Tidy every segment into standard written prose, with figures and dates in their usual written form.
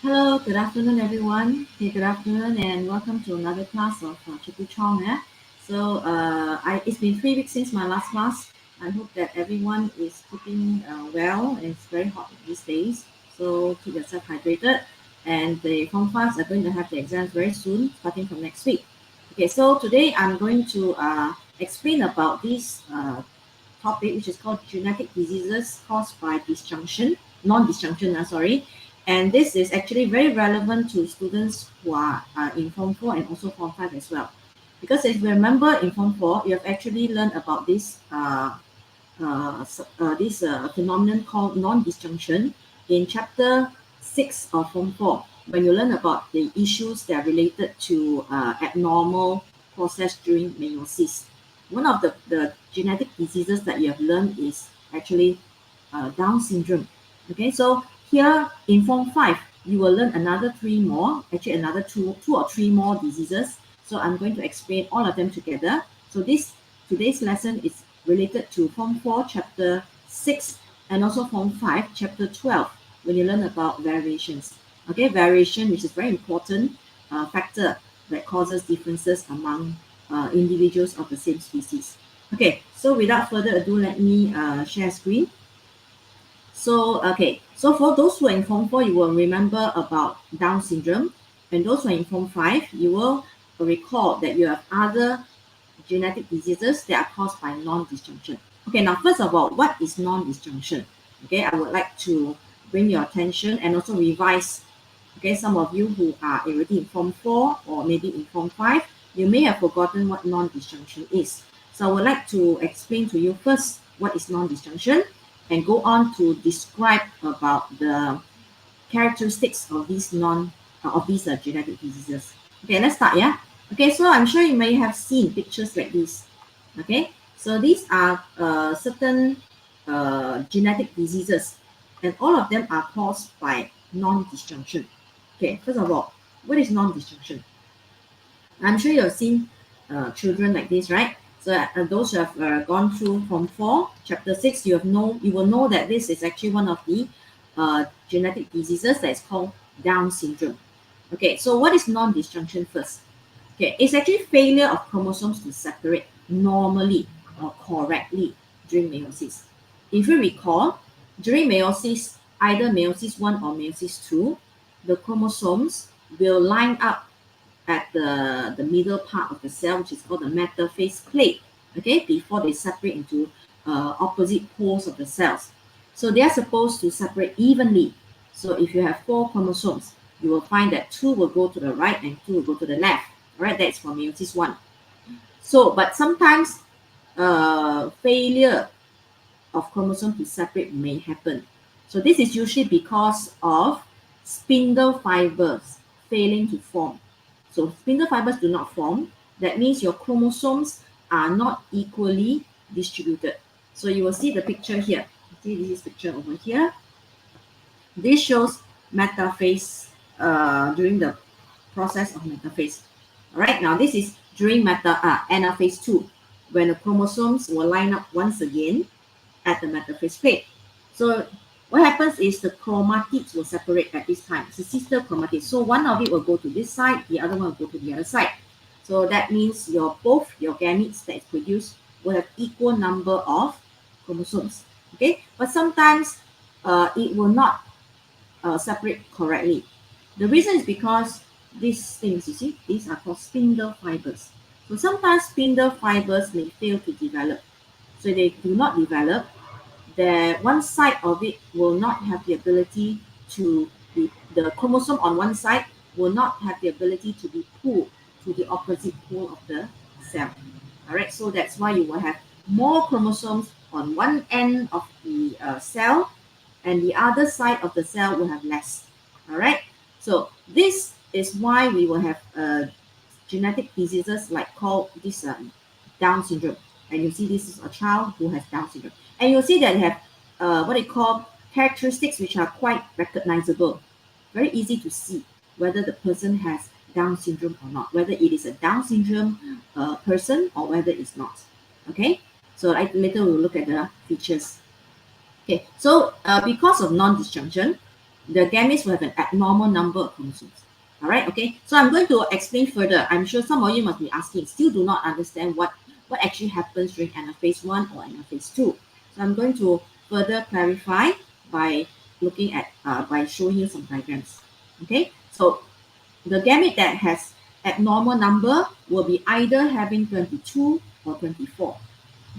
Hello, good afternoon, everyone. Okay, good afternoon, and welcome to another class of Chiku Chong. It's been 3 weeks since my last class. I hope that everyone is keeping well. It's very hot these days, so keep yourself hydrated. And the Form 5s are going to have the exams very soon, starting from next week. Okay, so today I'm going to explain about this topic, which is called genetic diseases caused by disjunction, non-disjunction, sorry. And this is actually very relevant to students who are in Form 4 and also Form 5 as well. Because if you remember in Form 4, you have actually learned about this phenomenon called non-disjunction in Chapter 6 of Form 4, when you learn about the issues that are related to abnormal process during meiosis. One of the genetic diseases that you have learned is actually Down syndrome. Okay, so here in Form 5, you will learn another 3 more, actually another two or three more diseases. So I'm going to explain all of them together. So today's lesson is related to Form 4, Chapter 6, and also Form 5, Chapter 12, when you learn about variations. Okay, variation, which is very important factor that causes differences among individuals of the same species. Okay, so without further ado, let me share screen. So for those who are in Form 4, you will remember about Down syndrome. And those who are in Form 5, you will recall that you have other genetic diseases that are caused by non-disjunction. Okay, now first of all, what is non-disjunction? Okay, I would like to bring your attention and also revise. Okay, some of you who are already in Form 4 or maybe in Form 5, you may have forgotten what non-disjunction is. So I would like to explain to you first what is non-disjunction, and go on to describe about the characteristics of these genetic diseases. Okay, let's start. Yeah. Okay, so I'm sure you may have seen pictures like this. Okay, so these are certain genetic diseases, and all of them are caused by non-disjunction. Okay, first of all, what is non-disjunction? I'm sure you have seen children like this, right? So those who have gone through Form 4, Chapter 6, you will know that this is actually one of the genetic diseases that is called Down syndrome. Okay, so what is non-disjunction first? Okay, it's actually failure of chromosomes to separate normally or correctly during meiosis. If you recall, during meiosis, either Meiosis I or Meiosis II, the chromosomes will line up at the middle part of the cell, which is called the metaphase plate, okay, before they separate into opposite poles of the cells. So they are supposed to separate evenly. So if you have 4 chromosomes, you will find that 2 will go to the right and 2 will go to the left. All right, that's for meiosis I. So, but sometimes failure of chromosome to separate may happen. So this is usually because of spindle fibers failing to form. So spindle fibers do not form. That means your chromosomes are not equally distributed. So you will see the picture here. See this picture over here. This shows metaphase during the process of metaphase. All right, now this is during anaphase 2, when the chromosomes will line up once again at the metaphase plate. So what happens is the chromatids will separate at this time. It's a sister chromatid. So one of it will go to this side, the other one will go to the other side. So that means both your gametes that is produced will have equal number of chromosomes. Okay, but sometimes it will not separate correctly. The reason is because these things, you see, these are called spindle fibers. So sometimes spindle fibers may fail to develop. So they do not develop, that one side of it will not have the ability to be, the chromosome on one side will not have the ability to be pulled to the opposite pole of the cell. All right, so that's why you will have more chromosomes on one end of the cell, and the other side of the cell will have less. All right, so this is why we will have genetic diseases like called this Down syndrome. And you see this is a child who has Down syndrome. And you'll see that they have what they call characteristics which are quite recognizable. Very easy to see whether the person has Down syndrome or not, whether it is a Down syndrome person or whether it's not. Okay, so later we'll look at the features. Okay, so because of non-disjunction, the gametes will have an abnormal number of chromosomes. All right, okay. So I'm going to explain further. I'm sure some of you must be asking, still do not understand what actually happens during anaphase 1 or anaphase 2. So I'm going to further clarify by looking at, by showing you some diagrams. Okay, so the gamete that has abnormal number will be either having 22 or 24.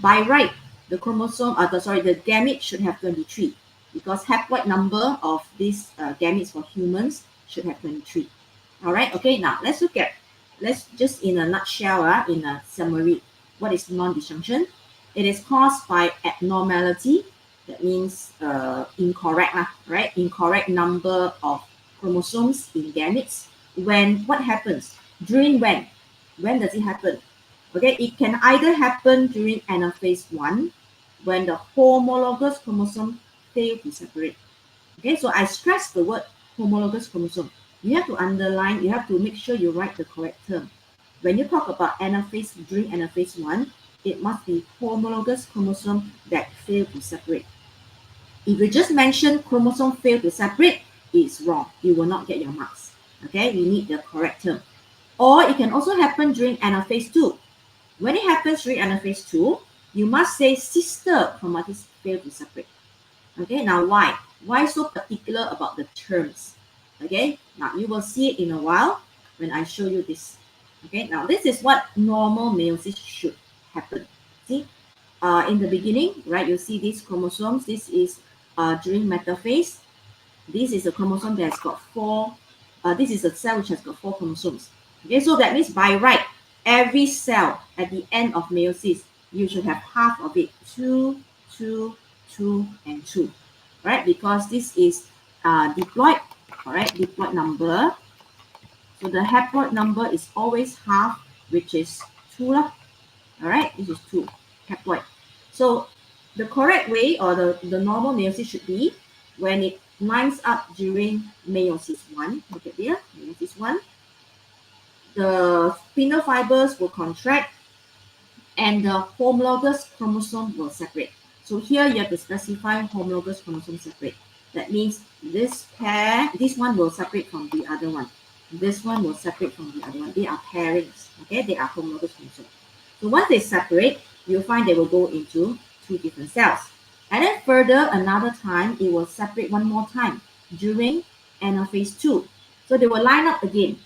By right, the chromosome, the gamete should have 23 because haploid number of these gametes for humans should have 23. All right, okay, now let's just in a nutshell, in a summary, what is non-disjunction? It is caused by abnormality, that means incorrect, right? Incorrect number of chromosomes in gametes. What happens? During when? When does it happen? Okay, it can either happen during anaphase 1 when the homologous chromosome fail to separate. Okay, so I stress the word homologous chromosome. You have to underline, you have to make sure you write the correct term. When you talk about anaphase during anaphase 1, it must be homologous chromosome that fail to separate. If you just mention chromosome fail to separate, it's wrong. You will not get your marks. Okay, you need the correct term. Or it can also happen during anaphase 2. When it happens during anaphase 2, you must say sister chromatids fail to separate. Okay, now why? Why so particular about the terms? Okay, now you will see it in a while when I show you this. Okay, now this is what normal meiosis should happen. See, in the beginning, right, you see these chromosomes. This is during metaphase. This is a chromosome that has got 4. This is a cell which has got 4 chromosomes. Okay, so that means by right, every cell at the end of meiosis, you should have half of it, 2, 2, 2, and 2, right? Because this is diploid, all right, diploid number. So the haploid number is always half, which is 2 lah. All right, this is 2, haploid. So the correct way or the normal meiosis should be when it lines up during meiosis 1. Look at here, meiosis 1. The spindle fibers will contract and the homologous chromosome will separate. So here you have to specify homologous chromosome separate. That means this pair, this one will separate from the other one. This one will separate from the other one. They are pairings, okay? They are homologous chromosomes. So once they separate, you'll find they will go into 2 different cells. And then further, another time, it will separate one more time during anaphase 2. So they will line up again.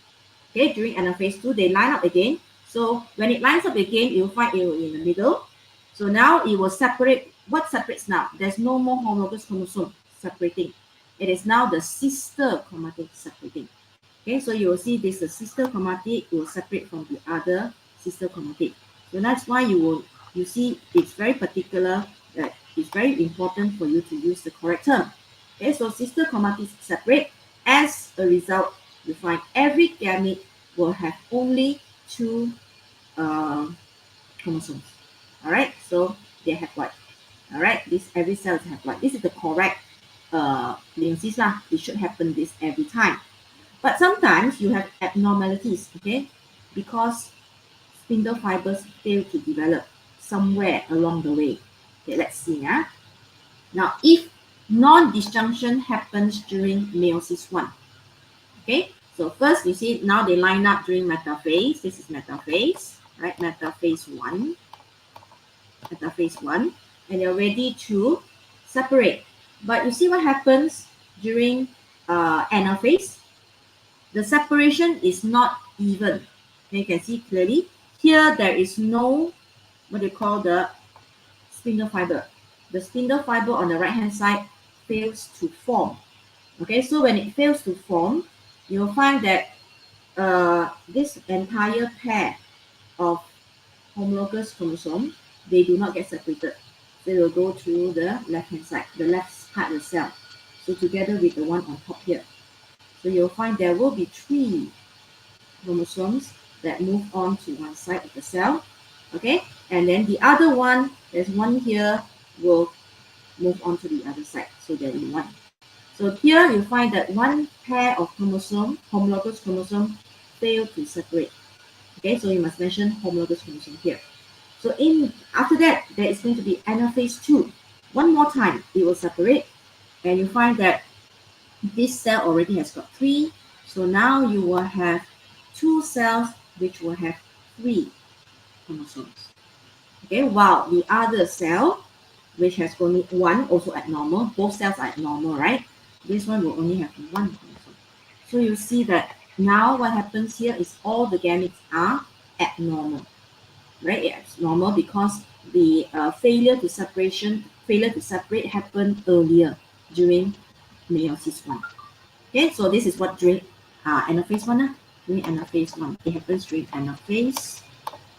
Okay, during anaphase 2, they line up again. So when it lines up again, you'll find it in the middle. So now it will separate. What separates now? There's no more homologous chromosome separating. It is now the sister chromatid separating. Okay, so you will see this, the sister chromatid will separate from the other sister chromatid. So that's why you see it's very particular that it's very important for you to use the correct term. Okay, so sister chromatids separate. As a result, you find every gamete will have only 2 chromosomes. All right, so they have what? All right, every cell have what? This is the correct meiosis lah. It should happen this every time. But sometimes you have abnormalities, okay? Because spindle fibers fail to develop somewhere along the way. Okay, let's see. Now, if non-disjunction happens during meiosis 1, okay? So first, you see now they line up during metaphase. This is metaphase, right? Metaphase 1. Metaphase 1. And you're ready to separate. But you see what happens during anaphase? The separation is not even. Okay, you can see clearly. Here, there is no, what they call the spindle fiber. The spindle fiber on the right-hand side fails to form. Okay, so when it fails to form, you'll find that this entire pair of homologous chromosomes, they do not get separated. They will go to the left-hand side, the left part of the cell. So together with the one on top here. So you'll find there will be 3 chromosomes that move on to one side of the cell, okay? And then the other one, there's one here, will move on to the other side. So there will be 1. So here you find that one pair of chromosome, homologous chromosome, fail to separate. Okay, so you must mention homologous chromosome here. So after that, there is going to be anaphase 2. One more time, it will separate, and you find that this cell already has got 3. So now you will have 2 cells which will have 3 chromosomes. Okay, while the other cell, which has only 1, also abnormal. Both cells are abnormal, right? This one will only have 1 chromosome. So you see that now what happens here is all the gametes are abnormal, right? It's normal because the failure to separate happened earlier during meiosis I. Okay, so this is what during anaphase 1. During anaphase 1, it happens during anaphase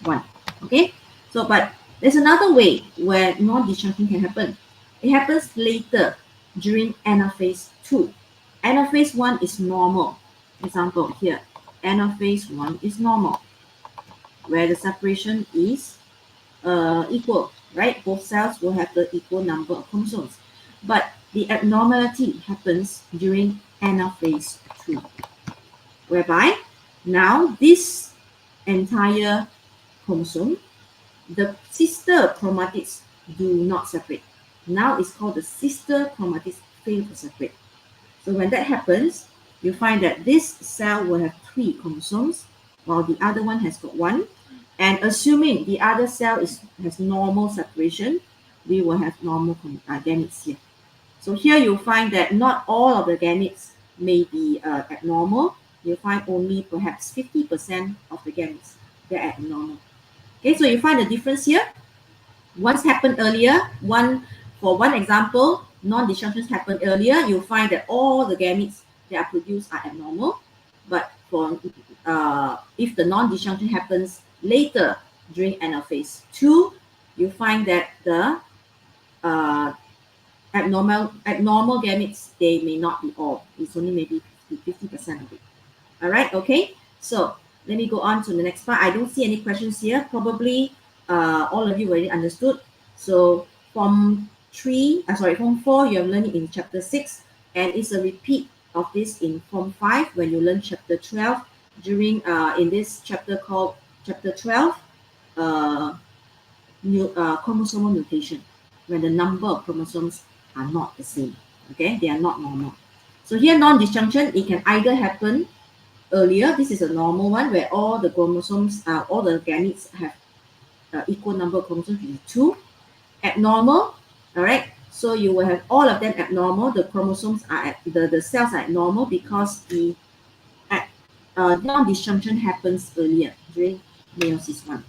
1. Okay, so but there's another way where non-disjunction can happen. It happens later during anaphase 2. Anaphase 1 is normal. Example here, anaphase 1 is normal, where the separation is equal, right? Both cells will have the equal number of chromosomes. But the abnormality happens during anaphase 2, whereby now this entire chromosome, the sister chromatids do not separate. Now it's called the sister chromatids fail to separate. So when that happens, you find that this cell will have 3 chromosomes, while the other one has got 1. And assuming the other cell has normal separation, we will have normal gametes here. So here you'll find that not all of the gametes may be abnormal. You'll find only perhaps 50% of the gametes that are abnormal. Okay, so you find the difference here. Once happened earlier, for one example, non-disjunctions happened earlier, you'll find that all the gametes that are produced are abnormal. But for if the non-disjunction happens later during anaphase 2, you find that the abnormal gametes, they may not be all. It's only maybe 50% of it. All right, okay. So let me go on to the next part. I don't see any questions here. Probably all of you already understood. So from 4, you have learned it in chapter 6, and it's a repeat of this in form 5 when you learn chapter 12 during in this chapter called chapter 12, chromosomal mutation, when the number of chromosomes are not the same. Okay, they are not normal. So here non-disjunction, it can either happen earlier. This is a normal one where all the chromosomes, all the gametes have equal number of chromosomes, which is 2. Abnormal, all right. So you will have all of them abnormal. The chromosomes are the cells are abnormal because the non-disjunction happens earlier during meiosis I.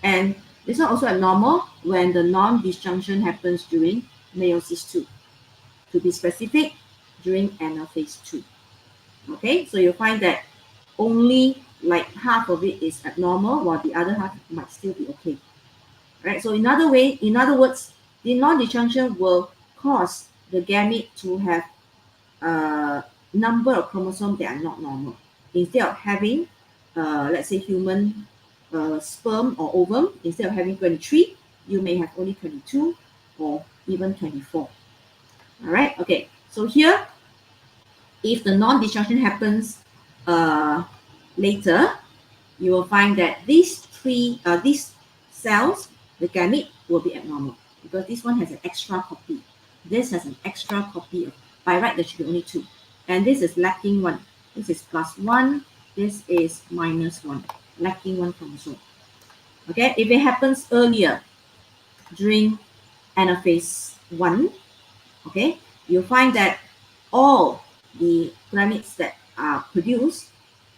And this one also abnormal when the non-disjunction happens during meiosis II. To be specific, during anaphase 2. Okay, so you'll find that only like half of it is abnormal, while the other half might still be okay. Right? So in other words, the non-disjunction will cause the gamete to have a number of chromosomes that are not normal. Instead of having, let's say, human sperm or ovum, instead of having 23, you may have only 22 or even 24. All right, okay. So here, if the non-disjunction happens later, you will find that these cells, the gamete, will be abnormal because this one has an extra copy. This has an extra copy. By right, there should be only 2. And this is lacking 1. This is +1. This is -1. Lacking 1 chromosome. Okay, if it happens earlier during anaphase 1, okay, you'll find that all the gametes that are produced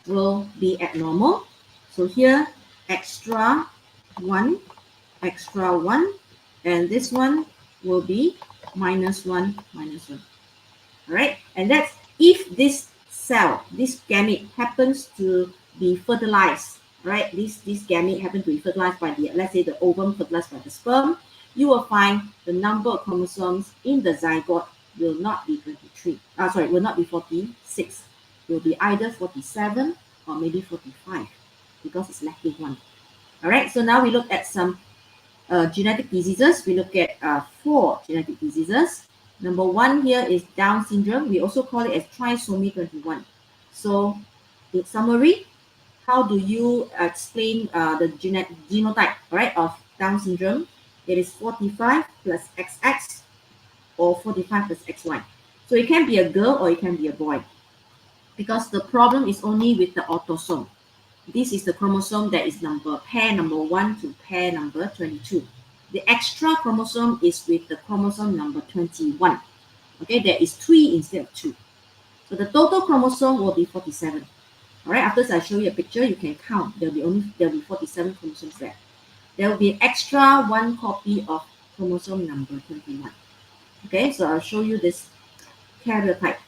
will be abnormal. So here, extra 1, and this one will be -1, -1. All right, and that's if this cell, this gamete happens to be fertilized, right? This gamete happens to be fertilized by the, let's say, the ovum fertilized by the sperm, you will find the number of chromosomes in the zygote will not be 23. Will not be 46. It will be either 47 or maybe 45 because it's lacking one. All right, so now we look at some genetic diseases. We look at 4 genetic diseases. Number 1 here is Down syndrome. We also call it as trisomy 21. So in summary, how do you explain the genotype, right, of Down syndrome? It is 45 plus XX or 45 plus XY. So it can be a girl or it can be a boy because the problem is only with the autosome. This is the chromosome that is pair number 1 to pair number 22. The extra chromosome is with the chromosome number 21. Okay, there is 3 instead of 2. So the total chromosome will be 47. All right, after I show you a picture, you can count. There'll be 47 chromosomes there. There will be an extra 1 copy of chromosome number 21. Okay, so I'll show you this karyotype.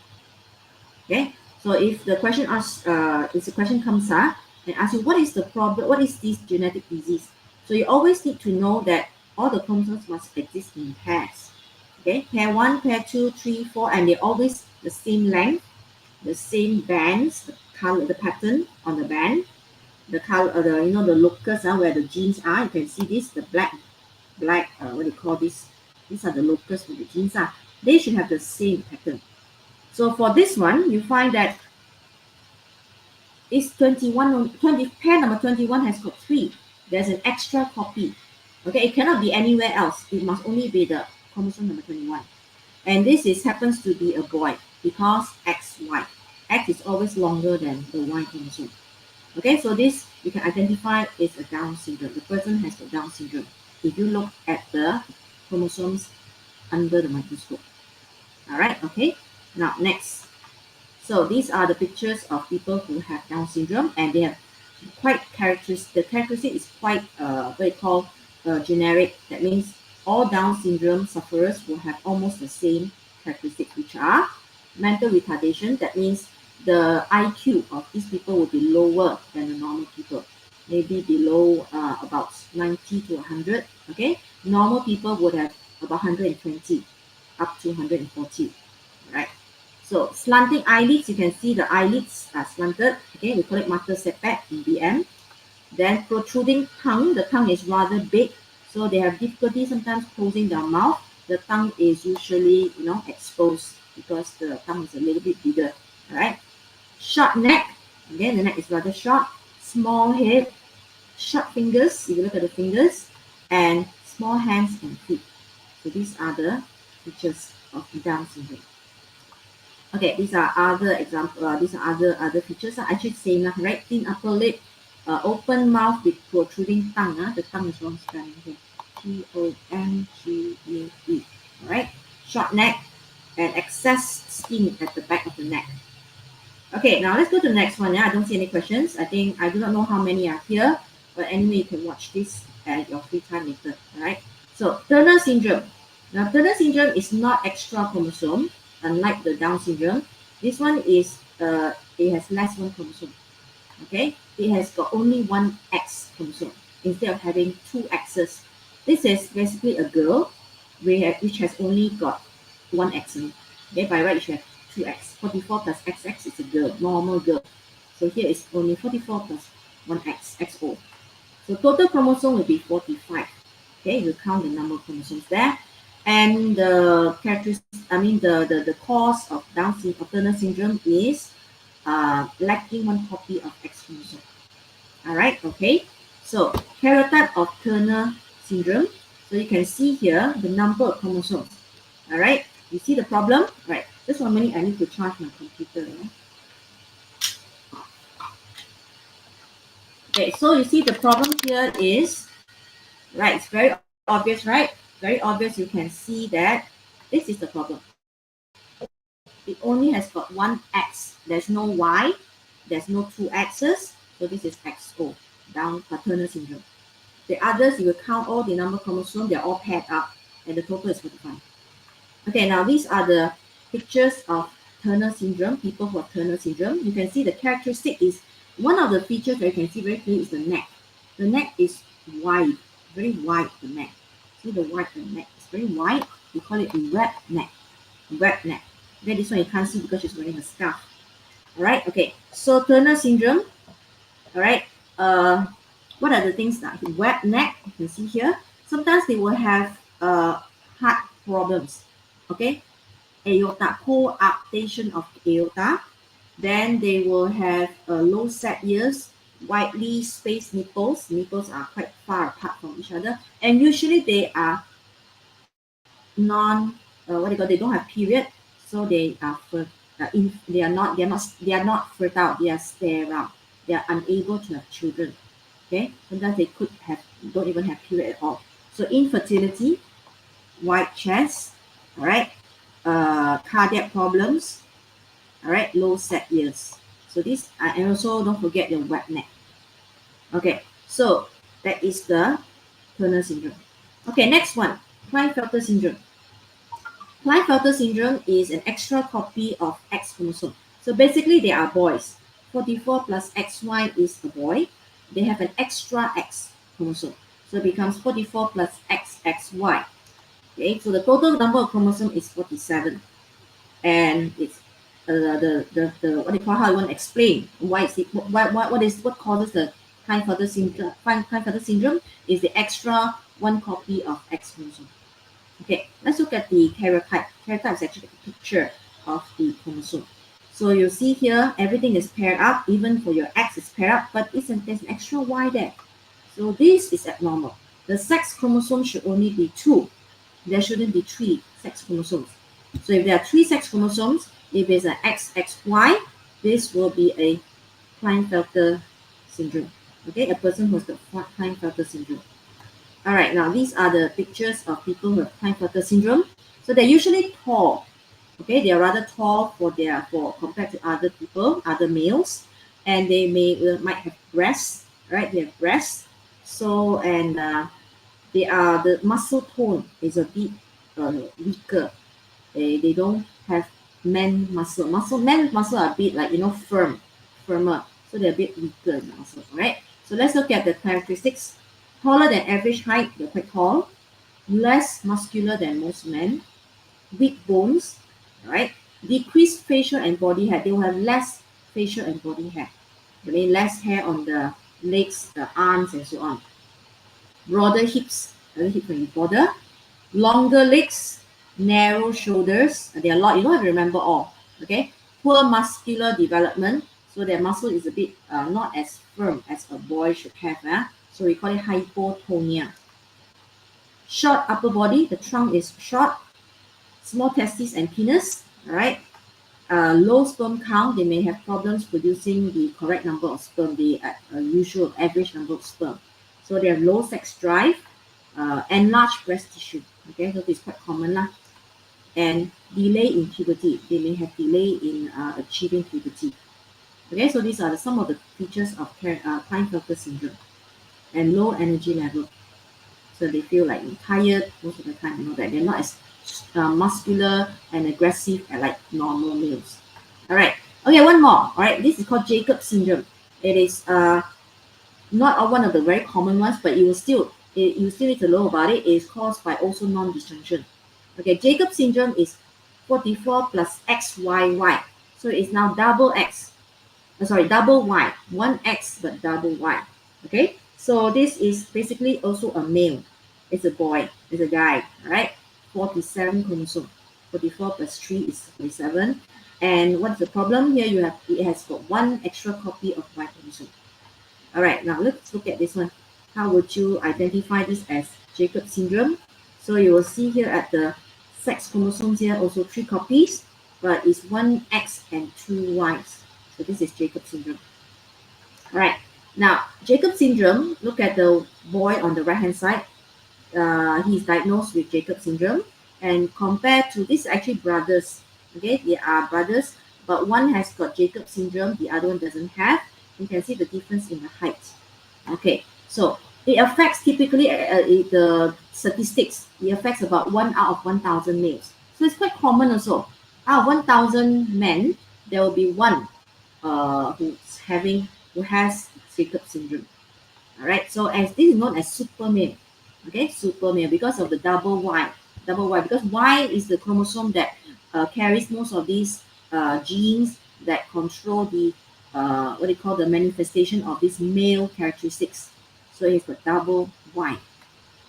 Okay, so if the question comes up and asks you what is the problem, what is this genetic disease? So you always need to know that all the chromosomes must exist in pairs. Okay, pair 1, pair 2, 3, 4, and they're always the same length, the same bands, the color, the pattern on the band, the color, the locus where the genes are. You can see this, the black, what do you call this? These are the locus where the genes are. They should have the same pattern. So for this one, you find that it's pair number 21 has got 3. There's an extra copy. Okay, it cannot be anywhere else. It must only be the chromosome number 21. And this happens to be a boy because XY. X is always longer than the Y chromosome. Okay, so this you can identify is a Down syndrome. The person has the Down syndrome if you look at the chromosomes under the microscope. All right, okay. Now next. So these are the pictures of people who have Down syndrome, and they have quite characteristic. The characteristic is quite what they call generic. That means all Down syndrome sufferers will have almost the same characteristics, which are mental retardation. That means the IQ of these people will be lower than the normal people, maybe below about 90 to 100. Okay, normal people would have about 120 up to 140. Right. So slanting eyelids, you can see the eyelids are slanted. Okay, we call it mata setback in BM. Then protruding tongue, the tongue is rather big, so they have difficulty sometimes closing their mouth. The tongue is usually exposed because the tongue is a little bit bigger. All right. Short neck, again the neck is rather short. Small head, short fingers, if you look at the fingers, and small hands and feet. So these are the features of Down syndrome. Okay, these are other examples. These are other features. Actually same, right? Thin upper lip, open mouth with protruding tongue. The tongue is wrong spelling here. T-O-N-G-U-E. All right. Short neck and excess skin at the back of the neck. Okay, now let's go to the next one. I don't see any questions. I do not know how many are here, but anyway, you can watch this at your free time later. All right. So Turner syndrome. Now Turner syndrome is not extra chromosome, unlike the Down syndrome. This one is it has less one chromosome. Okay, it has got only one X chromosome instead of having 2 X's. This is basically a girl which has only got 1 X. Okay, by right you should have 2X. 44 plus XX is a girl, normal girl. So here is only 44 plus 1X, XO. So total chromosome will be 45. Okay, you count the number of chromosomes there. And the the cause of Turner syndrome is lacking 1 copy of X chromosome. All right, okay. So karyotype of Turner syndrome. So you can see here the number of chromosomes. All right, you see the problem? Right. Just 1 minute, I need to charge my computer. Okay, so you see the problem here is, right, it's very obvious, right? Very obvious. You can see that this is the problem. It only has got 1 X. There's no Y. There's no 2 X's. So this is XO, Down Turner syndrome. The others, you will count all the number of chromosomes. They're all paired up, and the total is 45. Okay, now these are the pictures of Turner syndrome, people who have Turner syndrome. You can see the characteristic is, one of the features that you can see very clearly is the neck. The neck is wide, very wide, the neck. See the wide the neck, it's very wide. We call it a red neck. wet neck. Okay, this one you can't see because she's wearing a scarf. All right, okay. So Turner syndrome, all right. What are the things that wet neck? You can see here. Sometimes they will have heart problems. Okay, aorta, coarctation of aorta. Then they will have low set ears, widely spaced nipples. Nipples are quite far apart from each other, and usually they are what do you call? They don't have period, so they are they are not fertile. They are sterile. They are unable to have children. Okay, sometimes they could have don't even have period at all. So infertility, white chest, all right, cardiac problems, all right, low set ears. So this, and also don't forget the wet neck. Okay, so that is the Turner syndrome. Okay, next one, Klinefelter syndrome. Klinefelter syndrome is an extra copy of X chromosome. So basically, they are boys. 44 plus XY is a boy. They have an extra X chromosome. So it becomes 44 plus XXY. Okay, so the total number of chromosomes is 47. And it's the what do you call, how you want to explain why is it what causes the Klinefelter syndrome. Klinefelter syndrome is the extra one copy of X chromosome. Okay, let's look at the karyotype. Karyotype is actually a picture of the chromosome. So you'll see here, everything is paired up, even for your X is paired up, but there's an extra Y there. So this is abnormal. The sex chromosome should only be 2. There shouldn't be 3 sex chromosomes. So if there are 3 sex chromosomes, if there's an XXY, this will be a Klinefelter syndrome. Okay, a person who has got Klinefelter syndrome. All right, now these are the pictures of people who have Klinefelter syndrome. So they're usually tall. Okay, they are rather tall for compared to other people, other males, and they might have breasts. Right, they have breasts. So and the muscle tone is a bit weaker. They don't have man muscle. Man muscle are a bit like firmer. So they're a bit weaker in the muscle. All right. So let's look at the characteristics. Taller than average height, they're quite tall. Less muscular than most men. Weak bones, right? Decreased facial and body hair. They will have less facial and body hair. Okay, less hair on the legs, the arms, and so on. Broader hips, hips can be broader. Longer legs, narrow shoulders. There are a lot. You don't have to remember all. Okay. Poor muscular development. So their muscle is a bit not as firm as a boy should have. So we call it hypotonia. Short upper body. The trunk is short. Small testes and penis. All right. Low sperm count. They may have problems producing the correct number of sperm, the usual average number of sperm. So they have low sex drive, enlarged breast tissue. Okay, so this is quite common lah. And delay in puberty. They may have delay in achieving puberty. Okay, so these are some of the features of Klinefelter syndrome. And low energy level. So they feel like tired most of the time. You know that they're not as muscular and aggressive as like normal males. All right. Okay, one more. All right, this is called Jacob syndrome. It is not one of the very common ones, but you still need to know about it. It is caused by also non-disjunction. Okay, Jacob syndrome is 44 plus XYY. So it's now double X. Double Y. One X but double Y. Okay, so this is basically also a male. It's a boy. It's a guy. All right, 47 chromosome. 44 plus 3 is 47. And what's the problem here? It has got one extra copy of Y chromosome. All right, now let's look at this one. How would you identify this as Jacob syndrome? So you will see here at the sex chromosomes here also 3 copies, but it's 1 X and 2 Ys. So this is Jacob syndrome. All right, now Jacob syndrome, look at the boy on the right hand side. He's diagnosed with Jacob syndrome, and compared to this, actually brothers. Okay, they are brothers, but one has got Jacob syndrome, the other one doesn't have. You can see the difference in the height. Okay, so it affects typically the statistics. It affects about 1 out of 1,000 males. So it's quite common also. Out of 1,000 men, there will be one who has Jacob syndrome. All right, so as this is known as super male. Okay, super male because of the double Y. Double Y, because Y is the chromosome that carries most of these genes that control the what they call the manifestation of these male characteristics. So it's got double Y.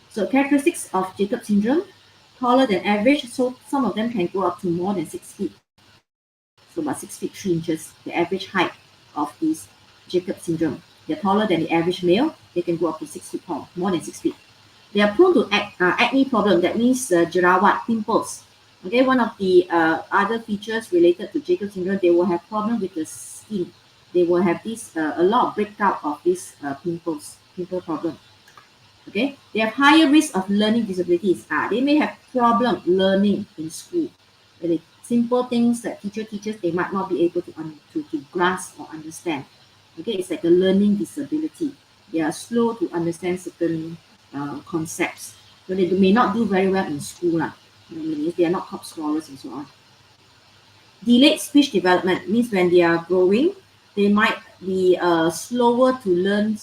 So characteristics of Jacob syndrome, taller than average. So some of them can go up to more than 6 feet. So about 6 feet 3 inches, the average height of these Jacob syndrome. They're taller than the average male. They can go up to 6 feet tall, more than 6 feet. They are prone to acne problem. That means jerawat, pimples. Okay, one of the other features related to Jacob syndrome, they will have problem with the skin. They will have this a lot of breakout of these pimple problem. Okay, they have higher risk of learning disabilities. They may have problem learning in school. Really simple things that teachers they might not be able to grasp or understand. Okay, it's like a learning disability. They are slow to understand certain concepts. So they may not do very well in school. They are not top scholars and so on. Delayed speech development means when they are growing, they might be slower to learn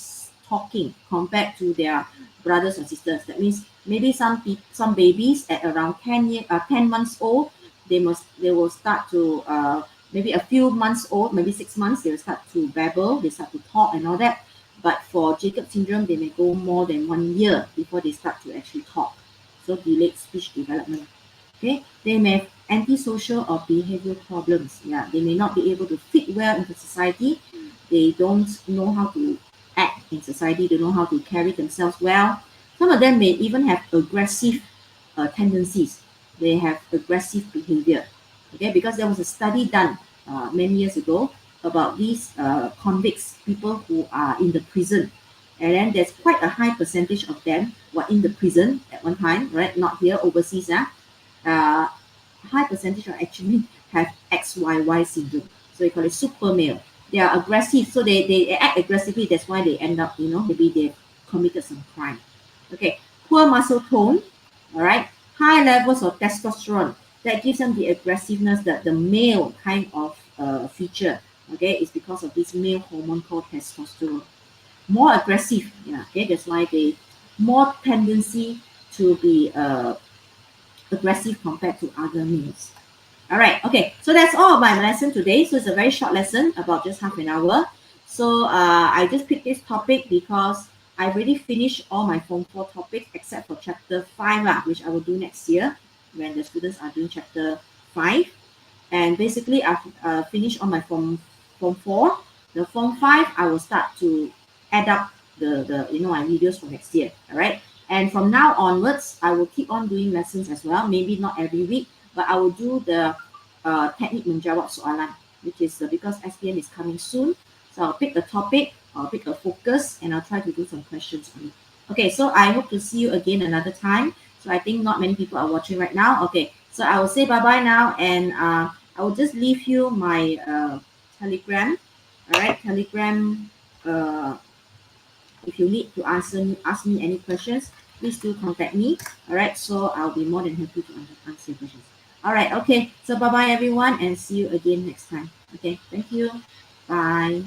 talking compared to their brothers or sisters. That means maybe some babies at around 10 months old, they will start to maybe a few months old, maybe 6 months, they will start to babble, they start to talk and all that. But for Jacob syndrome, they may go more than 1 year before they start to actually talk. So delayed speech development. Okay, they may have antisocial or behavioral problems. Yeah, they may not be able to fit well into society. They don't know how to act in society. They don't know how to carry themselves well. Some of them may even have aggressive tendencies. They have aggressive behavior. Okay, because there was a study done many years ago about these convicts, people who are in the prison. And then there's quite a high percentage of them were in the prison at one time, right? Not here, overseas. High percentage will actually have XYY syndrome. So we call it super male. They are aggressive, so they act aggressively. That's why they end up, maybe they've committed some crime. Okay, poor muscle tone. All right, high levels of testosterone that gives them the aggressiveness, that the male kind of feature. Okay, is because of this male hormone called testosterone. More aggressive. Yeah. Okay, that's why they more tendency to be aggressive compared to other males. All right, okay, so that's all of my lesson today. So it's a very short lesson, about just half an hour. So I just picked this topic because I've already finished all my Form 4 topics except for Chapter 5, which I will do next year when the students are doing Chapter 5. And basically, I've finished all my Form 4. The Form 5, I will start to add up my videos for next year, all right? And from now onwards, I will keep on doing lessons as well. Maybe not every week, but I will do the teknik menjawab soalan, which is because SPM is coming soon. So I'll pick a topic, I'll pick a focus, and I'll try to do some questions on it. Okay, so I hope to see you again another time. So I think not many people are watching right now. Okay, so I will say bye-bye now, and I will just leave you my Telegram. All right, Telegram. If you need to ask me any questions, please do contact me. All right, so I'll be more than happy to answer your questions. All right, okay. So bye-bye, everyone, and see you again next time. Okay, thank you. Bye.